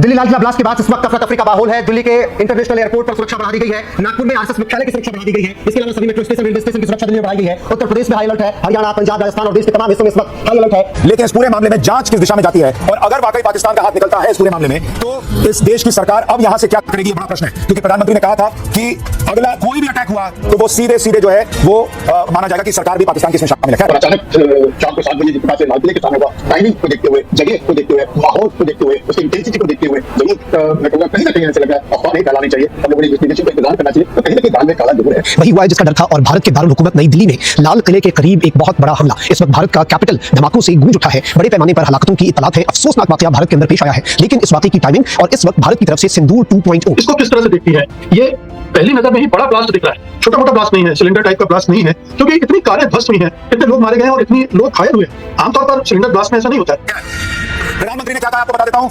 Delhi Lal Qila blast के बाद इस वक्त अफरा तफरी का माहौल है। दिल्ली के इंटरनेशनल एयरपोर्ट पर सुरक्षा बढ़ा दी गई है। नागपुर में आरएसएस मुख्यालय की सुरक्षा बढ़ा दी गई है। इसके अलावा सभी मेट्रो स्टेशन, रेलवे स्टेशन की सुरक्षा दिल्ली में बढ़ाई गई है। उत्तर प्रदेश में हाई अलर्ट है। हरियाणा, पंजाब, राजस्थान और देश के तमाम हिस्सों में इस वक्त हाई अलर्ट है। लेकिन इस पूरे मामले में जांच किस दिशा में जाती है और अगर वाकई पाकिस्तान का हाथ निकलता है इस पूरे मामले में, तो इस देश की सरकार अब यहां से क्या करेगी, बड़ा प्रश्न है। क्योंकि प्रधानमंत्री ने कहा था कि अगला कोई भी अटैक हुआ तो वो सीधे सीधे जो है वो माना जाएगा कि सरकार भी पाकिस्तान की इसमें शामिल है। अचानक शाम को 7 बजे जिस प्रकार से लाल किले के सामने हुआ, टाइमिंग को देखते हुए, जगह को देखते हुए, माहौल को देखते हुए, उसकी इंटेंसिटी को देखते हुए जरूर मैं कहूंगा कहीं ना कहीं ऐसे लग रहा है अफवाह नहीं फैलानी चाहिए। हम लोगों ने इन्वेस्टिगेशन का इंतजार करना चाहिए। तो कहीं ना कहीं दाल में काला जरूर है। वही हुआ है जिसका डर था और भारत के दारुल हुकूमत नई दिल्ली में लाल किले के करीब एक बहुत बड़ा हमला। इस वक्त भारत का कैपिटल धमाकों से गूंज उठा है। बड़े पैमाने पर हलाकतों की इत्तलात है। अफसोसनाक वाकया भारत के अंदर पेश आया है। लेकिन इस वाकये की टाइमिंग और इस वक्त भारत की तरफ से सिंदूर 2.0 इसको किस तरह से देखती है? ये पहली नजर में ही बड़ा ब्लास्ट दिख रहा है। छोटा मोटा ब्लास्ट नहीं है, सिलेंडर टाइप का ब्लास्ट नहीं है, क्योंकि इतनी कारें ध्वस्त हुई हैं, इतने लोग मारे गए हैं और इतनी लोग घायल हुए। आमतौर पर सिलेंडर ब्लास्ट में ऐसा नहीं होता है। प्रधानमंत्री ने क्या कहा आपको बता देता हूं।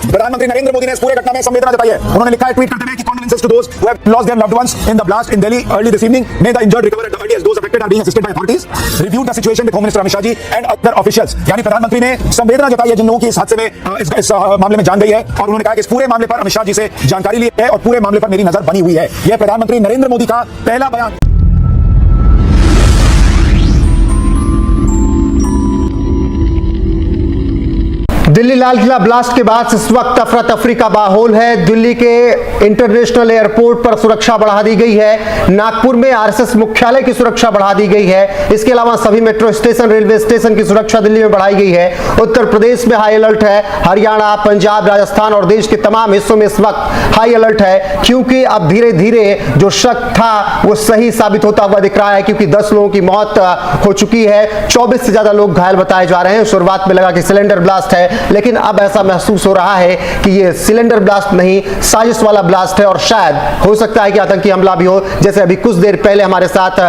प्रधानमंत्री नरेंद्र मोदी ने इस पूरे घटना में संवेदना जताई है। उन्होंने लिखा है ट्वीट करते हुए कि condolences to those who have lost their loved ones in the blast in Delhi early this evening. May the injured recover at the earliest. Those affected are being assisted by authorities. Reviewed the situation with Home Minister Amit Shah ji and other officials. यानी प्रधानमंत्री ने संवेदना जताई है जिन लोगों की इस हादसे में इस मामले में जान गई है और उन्होंने कहा कि इस पूरे मामले पर अमित शाह जी से जानकारी ली है और पूरे मामले पर मेरी नजर बनी हुई है। यह प्रधानमंत्री नरेंद्र मोदी का पहला बयान। दिल्ली लाल किला ब्लास्ट के बाद इस वक्त अफरा तफरी का माहौल है। दिल्ली के इंटरनेशनल एयरपोर्ट पर सुरक्षा बढ़ा दी गई है। नागपुर में आरएसएस मुख्यालय की सुरक्षा बढ़ा दी गई है। इसके अलावा सभी मेट्रो स्टेशन, रेलवे स्टेशन की सुरक्षा दिल्ली में बढ़ाई गई है। उत्तर प्रदेश में हाई अलर्ट है। हरियाणा, पंजाब, राजस्थान और देश के तमाम हिस्सों में इस वक्त हाई अलर्ट है। क्योंकि अब धीरे धीरे जो शक था वो सही साबित होता हुआ दिख रहा है। क्योंकि 10 लोगों की मौत हो चुकी है, 24 से ज्यादा लोग घायल बताए जा रहे हैं। शुरुआत में लगा कि सिलेंडर ब्लास्ट है, लेकिन अब ऐसा महसूस हो रहा है कि ये सिलेंडर ब्लास्ट नहीं, साजिश वाला ब्लास्ट है और शायद हो सकता है कि आतंकी हमला भी हो। जैसे अभी कुछ देर पहले हमारे साथ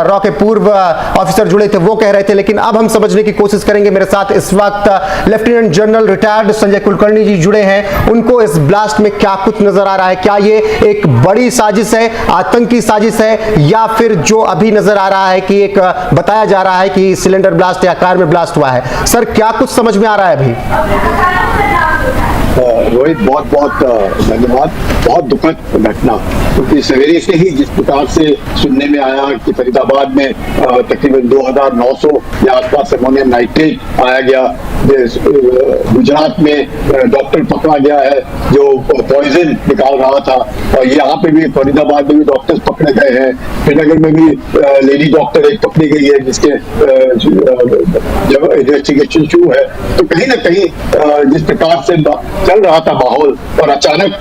रॉ के पूर्व ऑफिसर जुड़े थे, वो कह रहे थे। लेकिन अब हम समझने की कोशिश करेंगे। मेरे साथ इस वक्त lieutenant general retired Sanjay Kulkarni ji जुड़े हैं। उनको इस ब्लास्ट में क्या कुछ नजर आ रहा है? क्या ये एक बड़ी साजिश है, आतंकी साजिश है, या फिर जो अभी नजर आ रहा है कि एक बताया जा रहा है कि सिलेंडर ब्लास्ट या कार में ब्लास्ट हुआ है? सर, क्या कुछ समझ में आ रहा है अभी? रोहित, बहुत बहुत धन्यवाद। बहुत दुखद घटना, क्योंकि सवेरे से ही जिस प्रकार से सुनने में आया कि फरीदाबाद में तकरीबन 2900 के आसपास अमोनियम नाइट्रेट पाया गया, गुजरात में डॉक्टर पकड़ा गया है जो पॉइजन निकाल रहा था, और यहाँ पे भी फरीदाबाद में भी डॉक्टर्स पकड़े गए हैं। श्रीनगर में भी लेडी डॉक्टर एक पकड़ी गई है जिसके जब इन्वेस्टिगेशन शुरू है। तो कहीं ना कहीं जिस प्रकार से चल रहा था माहौल, और अचानक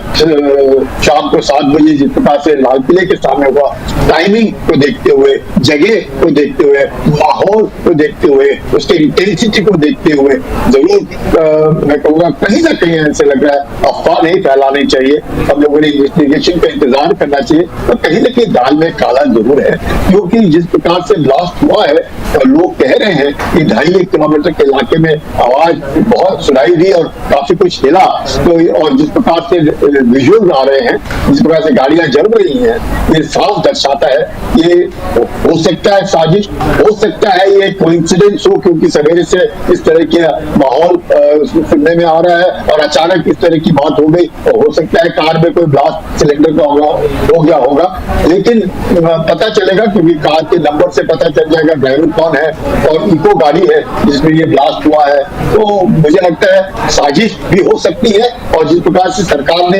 शाम को 7 बजे जिस प्रकार से लाल किले के सामने हुआ, टाइमिंग को देखते हुए, जगह को देखते हुए, माहौल को देखते हुए, उसके इंटेंसिटी को देखते हुए जरूर मैं कहूँगा कहीं ना कहीं ऐसे लग रहा है अफवाह नहीं फैलानी चाहिए। हम लोगों ने इन्वेस्टिगेशन का इंतजार करना चाहिए। और कहीं ना कहीं दाल में काला जरूर है, क्योंकि जिस प्रकार से ब्लास्ट हुआ है और लोग कह रहे हैं कि 2.5 किलोमीटर के इलाके में आवाज बहुत सुनाई दी और काफी कुछ हिला। तो और जिस प्रकार से विजुअल आ रहे हैं, जिस प्रकार से गाड़ियां जल रही हैं, ये साफ दर्शाता है ये हो सकता है साजिश, हो सकता है ये कोइंसिडेंस हो, क्योंकि सवेरे से इस तरह के माहौल सुनने में आ रहा है और अचानक इस तरह की बात हो गई। और हो सकता है कार में कोई ब्लास्ट सिलेंडर का हो गया होगा, लेकिन पता चलेगा क्योंकि कार के नंबर से पता चल जाएगा ड्राइवर कौन है, और इको गाड़ी है जिसमें ये ब्लास्ट हुआ है। तो मुझे लगता है साजिश भी हो सकती है, और जिस प्रकार से सरकार ने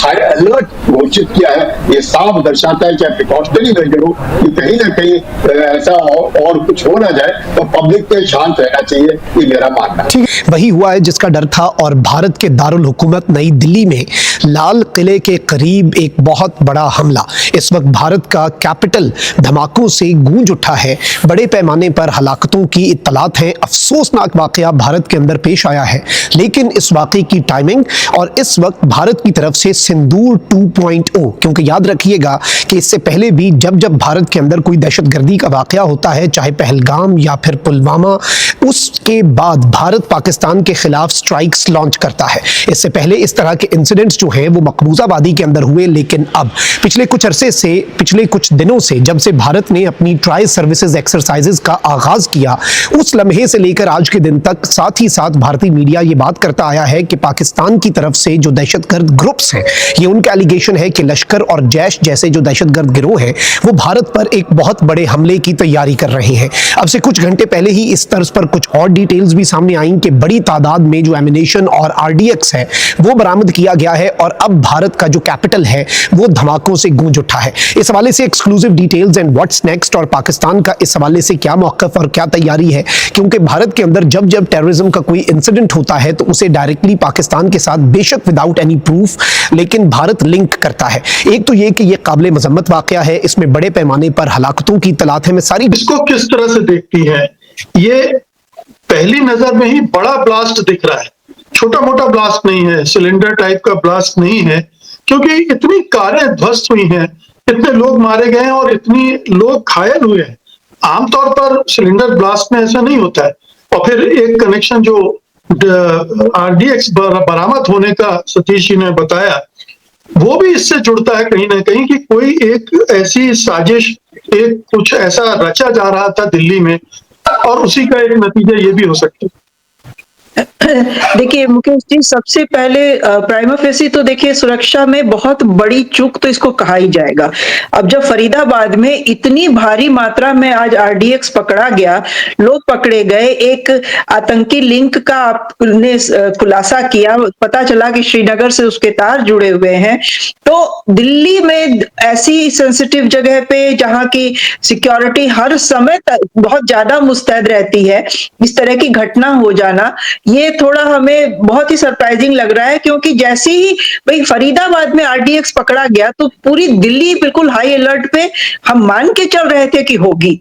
हाई अलर्ट घोषित किया है, ये साफ दर्शाता है चाहे प्रिकॉशनरी मेजर हो कि कहीं ना कहीं ऐसा और कुछ हो ना जाए, तो पब्लिक को शांत रहना चाहिए, ये मेरा मानना है। वही हुआ है जिसका डर था और भारत के दारुल हुकूमत नई दिल्ली में लाल किले के करीब एक बहुत बड़ा हमला। इस वक्त भारत का कैपिटल धमाकों से गूंज उठा है। बड़े पैमाने पर हलाकतों की इत्तलात हैं। अफसोसनाक वाकया भारत के अंदर पेश आया है। लेकिन इस वाकये की टाइमिंग और इस वक्त भारत की तरफ से सिंदूर 2.0, क्योंकि याद रखिएगा कि इससे पहले भी जब जब भारत के अंदर कोई दहशतगर्दी का वाकया होता है, चाहे पहलगाम या फिर पुलवामा, उसके बाद भारत पाकिस्तान के खिलाफ स्ट्राइक्स लॉन्च करता है। इससे पहले इस तरह के इंसिडेंट्स जो हैं वो मकबूजाबादी के अंदर हुए, लेकिन अब पिछले कुछ अरसे से, पिछले कुछ दिनों से, जब से भारत ने अपनी ट्राई सर्विसेज एक्सरसाइजेज का आगाज किया, उस लम्हे से लेकर आज के दिन तक साथ ही साथ भारतीय मीडिया ये बात करता आया है कि पाकिस्तान पाकिस्तान की तरफ से जो दहशतगर्द ग्रुप्स हैं, ये उनका एलिगेशन है कि लश्कर और जैश जैसे जो दहशतगर्द गिरोह हैं वो भारत पर एक बहुत बड़े हमले की तैयारी कर रहे हैं। अब से कुछ घंटे पहले ही इस तर्ज पर कुछ और डिटेल्स भी सामने आई कि बड़ी तादाद में जो एमिनेशन और आरडीएक्स है वो बरामद किया गया है और अब भारत का जो कैपिटल है वो धमाकों से गूंज उठा है। इस हवाले से exclusive details and what's next और पाकिस्तान का इस हवाले से क्या मौक़िफ़ और क्या तैयारी है, क्योंकि भारत के अंदर जब जब टेररिज्म का कोई इंसिडेंट होता है तो उसे डायरेक्टली पाकिस्तान के साथ बेशक विदाउट एनी प्रूफ लेकिन भारत लिंक करता है। एक तो ये कि ये काबिल मजम्मत वाकया है, इसमें बड़े पैमाने पर हलाकतों की तलात है। मैं सारी इसको किस तरह से देखती है? ये पहली नजर में ही बड़ा ब्लास्ट दिख रहा है, छोटा मोटा ब्लास्ट नहीं है, सिलेंडर टाइप का ब्लास्ट नहीं है, क्योंकि इतनी कारें ध्वस्त हुई हैं, इतने लोग मारे गए हैं और इतनी लोग घायल हुए हैं। आमतौर पर सिलेंडर ब्लास्ट में ऐसा नहीं होता है। और फिर एक कनेक्शन जो आरडीएक्स बरामद होने का सतीश जी ने बताया, वो भी इससे जुड़ता है कहीं ना कहीं कि कोई एक ऐसी साजिश, एक कुछ ऐसा रचा जा रहा था दिल्ली में और उसी का एक नतीजा ये भी हो सकता है। देखिए मुकेश जी, सबसे पहले प्राइमा फेसी तो देखिए सुरक्षा में बहुत बड़ी चूक तो इसको कहा ही जाएगा। अब जब फरीदाबाद में इतनी भारी मात्रा में आज आरडीएक्स पकड़ा गया, लोग पकड़े गए, एक आतंकी लिंक का आपने खुलासा किया, पता चला कि श्रीनगर से उसके तार जुड़े हुए हैं, तो दिल्ली में ऐसी सेंसिटिव जगह पे जहां की सिक्योरिटी हर समय बहुत ज्यादा मुस्तैद रहती है, इस तरह की घटना हो जाना ये थोड़ा हमें बहुत ही सरप्राइजिंग लग रहा है। क्योंकि जैसे ही भाई फरीदाबाद में आरडीएक्स पकड़ा गया तो पूरी दिल्ली बिल्कुल हाई अलर्ट पे हम मान के चल रहे थे कि होगी,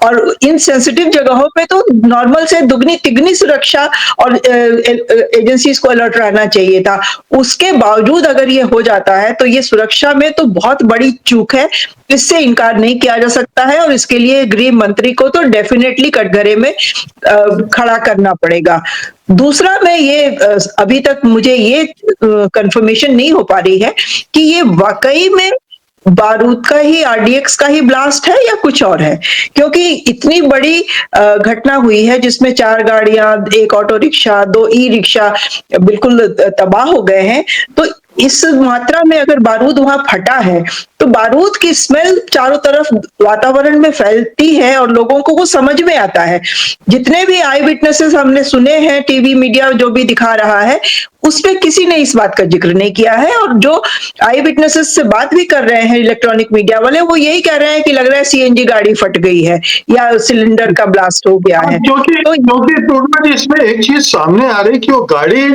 और इन सेंसिटिव जगहों पे तो नॉर्मल से दुगनी तिगनी सुरक्षा और एजेंसीज को अलर्ट रहना चाहिए था। उसके बावजूद अगर ये हो जाता है तो ये सुरक्षा में तो बहुत बड़ी चूक है, इससे इनकार नहीं किया जा सकता है, और इसके लिए गृह मंत्री को तो डेफिनेटली कटघरे में खड़ा करना पड़ेगा। दूसरा, मैं ये अभी तक मुझे ये कंफर्मेशन नहीं हो पा रही है कि ये वाकई में बारूद का ही, आरडीएक्स का ही ब्लास्ट है या कुछ और है, क्योंकि इतनी बड़ी घटना हुई है जिसमें 4 गाड़ियां, 1 ऑटो रिक्शा, 2 ई रिक्शा बिल्कुल तबाह हो गए हैं। तो इस मात्रा में अगर बारूद वहां फटा है तो बारूद की स्मेल चारों तरफ वातावरण में फैलती है और लोगों को वो समझ में आता है। जितने भी आई विटनेसेस हमने सुने हैं, टीवी मीडिया जो भी दिखा रहा है, उसमें किसी ने इस बात का जिक्र नहीं किया है। और जो आई विटनेसेस से बात भी कर रहे हैं इलेक्ट्रॉनिक मीडिया वाले, वो यही कह रहे हैं कि लग रहा है सीएनजी गाड़ी फट गई है या सिलेंडर का ब्लास्ट हो गया है। क्योंकि इसमें एक चीज सामने आ रही कि वो गाड़ी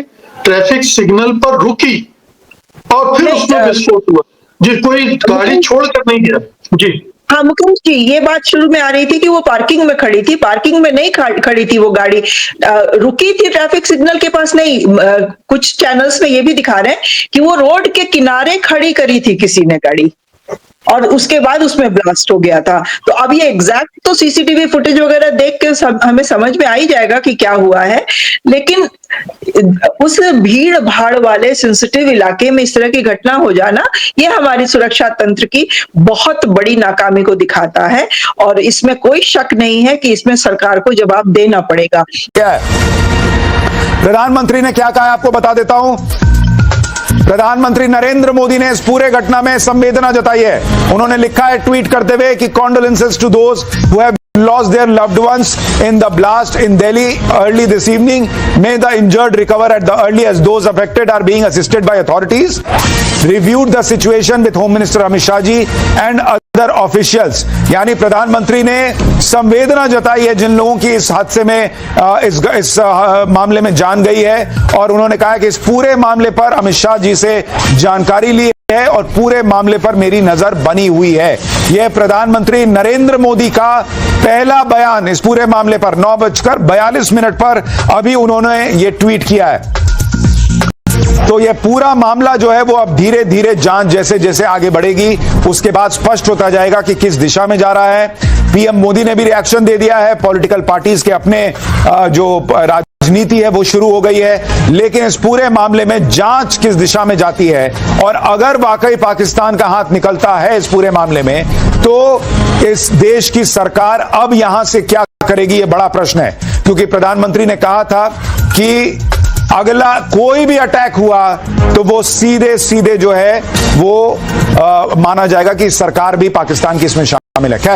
ट्रैफिक सिग्नल पर रुकी और फिर उसमें विस्फोट हुआ जी, कोई गाड़ी छोड़कर नहीं गया जी। हाँ मुकेश जी, ये बात शुरू में आ रही थी कि वो पार्किंग में खड़ी थी, पार्किंग में नहीं खड़ी थी वो गाड़ी, रुकी थी ट्रैफिक सिग्नल के पास नहीं। कुछ चैनल्स में ये भी दिखा रहे हैं कि वो रोड के किनारे खड़ी करी थी किसी ने गाड़ी, और उसके बाद उसमें ब्लास्ट हो गया था। तो अब ये एग्जैक्ट तो सीसीटीवी फुटेज वगैरह देख के हमें समझ में आ ही जाएगा कि क्या हुआ है, लेकिन उस भीड़ भाड़ वाले सेंसिटिव इलाके में इस तरह की घटना हो जाना, ये हमारी सुरक्षा तंत्र की बहुत बड़ी नाकामी को दिखाता है, और इसमें कोई शक नहीं है कि इसमें सरकार को जवाब देना पड़ेगा। क्या है प्रधानमंत्री ने क्या कहा आपको बता देता हूं। प्रधानमंत्री नरेंद्र मोदी ने इस पूरे घटना में संवेदना जताई है। उन्होंने लिखा है ट्वीट करते हुए कि condolences to those who have lost their loved ones in the blast in Delhi early this evening. May the injured recover at the earliest. Those affected are being assisted by authorities. Reviewed the situation with Home Minister Amit Shah ji and other officials. यानी प्रधानमंत्री ने संवेदना जताई है जिन लोगों की इस हादसे में इस मामले में जान गई है, और उन्होंने कहा कि इस पूरे मामले पर अमित शाह जी से जानकारी ली है और पूरे मामले पर मेरी नजर बनी हुई है। यह प्रधानमंत्री नरेंद्र मोदी का पहला बयान इस पूरे मामले पर 9:42 पर अभी उन्होंने ये ट्वीट किया है। तो यह पूरा मामला जो है वो अब धीरे धीरे जांच जैसे जैसे आगे बढ़ेगी उसके बाद स्पष्ट होता जाएगा कि किस दिशा में जा रहा है। पीएम मोदी ने भी रिएक्शन दे दिया है, पॉलिटिकल पार्टीज के अपने जो राजनीति है वो शुरू हो गई है, लेकिन इस पूरे मामले में जांच किस दिशा में जाती है और अगर वाकई पाकिस्तान का हाथ निकलता है इस पूरे मामले में तो इस देश की सरकार अब यहां से क्या करेगी, ये बड़ा प्रश्न है। क्योंकि प्रधानमंत्री ने कहा था कि अगला कोई भी अटैक हुआ तो वो सीधे सीधे जो है वो माना जाएगा कि सरकार भी पाकिस्तान की इसमें शामिल है। खैर